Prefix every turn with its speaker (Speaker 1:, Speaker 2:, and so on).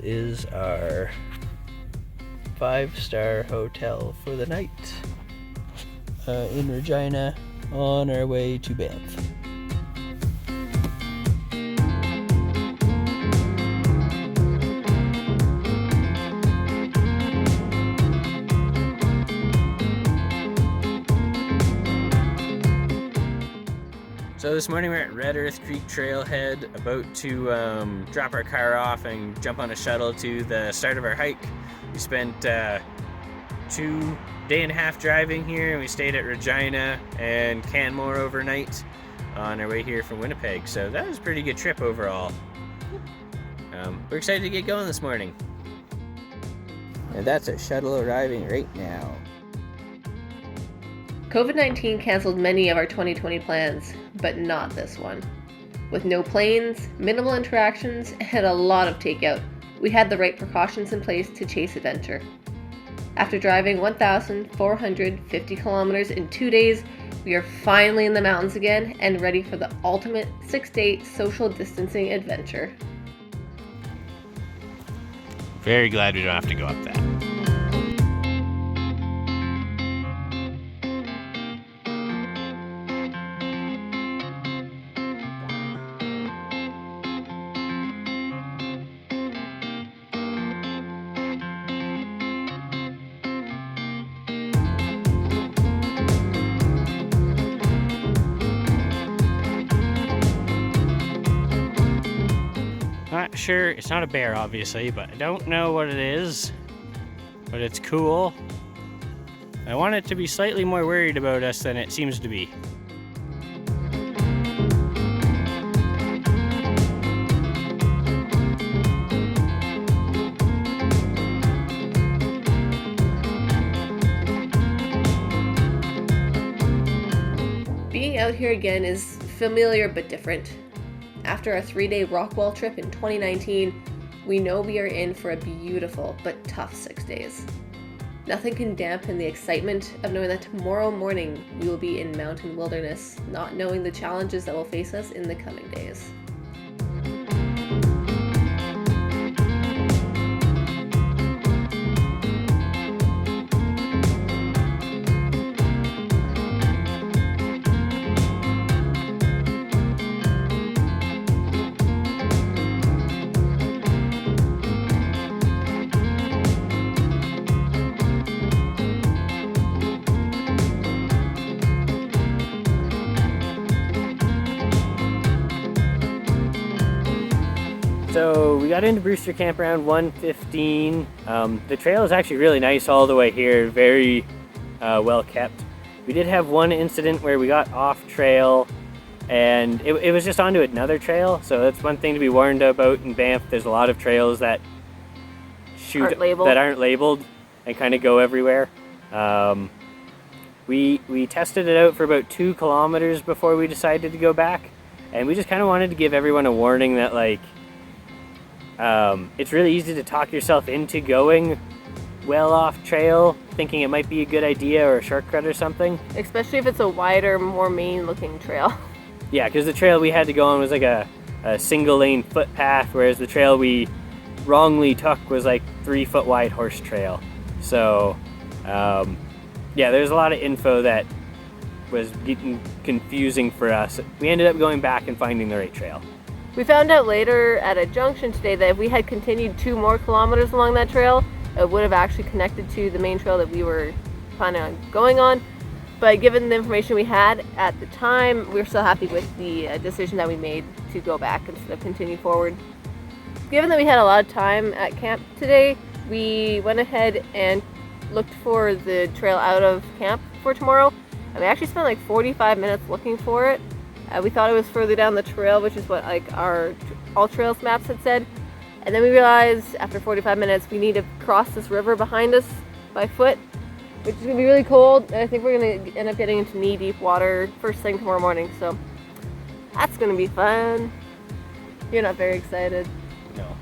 Speaker 1: is our 5-star hotel for the night in Regina on our way to Banff. So this morning we're at Red Earth Creek Trail Head, about to drop our car off and jump on a shuttle to the start of our hike. We spent 2 day and a half driving here, and we stayed at Regina and Canmore overnight on our way here from Winnipeg. So that was a pretty good trip overall. We're excited to get going this morning. And that's a shuttle arriving right now.
Speaker 2: COVID-19 canceled many of our 2020 plans, but not this one. With no planes, minimal interactions, and a lot of takeout, we had the right precautions in place to chase adventure. After driving 1,450 kilometers in 2 days, we are finally in the mountains again and ready for the ultimate 6-day social distancing adventure.
Speaker 3: Very glad we don't have to go up that. Not sure, it's not a bear obviously, but I don't know what it is, but it's cool. I want it to be slightly more worried about us than it seems to be.
Speaker 2: Being out here again is familiar but different. After our 3-day Rockwall trip in 2019, we know we are in for a beautiful but tough 6 days. Nothing can dampen the excitement of knowing that tomorrow morning we will be in mountain wilderness, not knowing the challenges that will face us in the coming days.
Speaker 1: So we got into Brewster Campground 1:15. The trail is actually really nice all the way here, very well kept. We did have one incident where we got off trail and it was just onto another trail, so that's one thing to be warned about in Banff. There's a lot of trails that aren't labeled and kind of go everywhere. We tested it out for about 2 kilometers before we decided to go back, and we just kind of wanted to give everyone a warning that it's really easy to talk yourself into going well off trail, thinking it might be a good idea or a shortcut or something.
Speaker 2: Especially if it's a wider, more main looking trail.
Speaker 1: Yeah, because the trail we had to go on was like a single lane footpath, whereas the trail we wrongly took was like 3-foot wide horse trail. So yeah, there's a lot of info that was getting confusing for us. We ended up going back and finding the right trail.
Speaker 2: We found out later at a junction today that if we had continued 2 more kilometers along that trail, it would have actually connected to the main trail that we were planning on going on. But given the information we had at the time, we're still happy with the decision that we made to go back instead of continue forward. Given that we had a lot of time at camp today, we went ahead and looked for the trail out of camp for tomorrow. And we actually spent like 45 minutes looking for it. We thought it was further down the trail, which is what like our All Trails maps had said. And then we realized after 45 minutes we need to cross this river behind us by foot, which is going to be really cold. And I think we're going to end up getting into knee-deep water first thing tomorrow morning. So that's going to be fun. You're not very excited.
Speaker 1: No.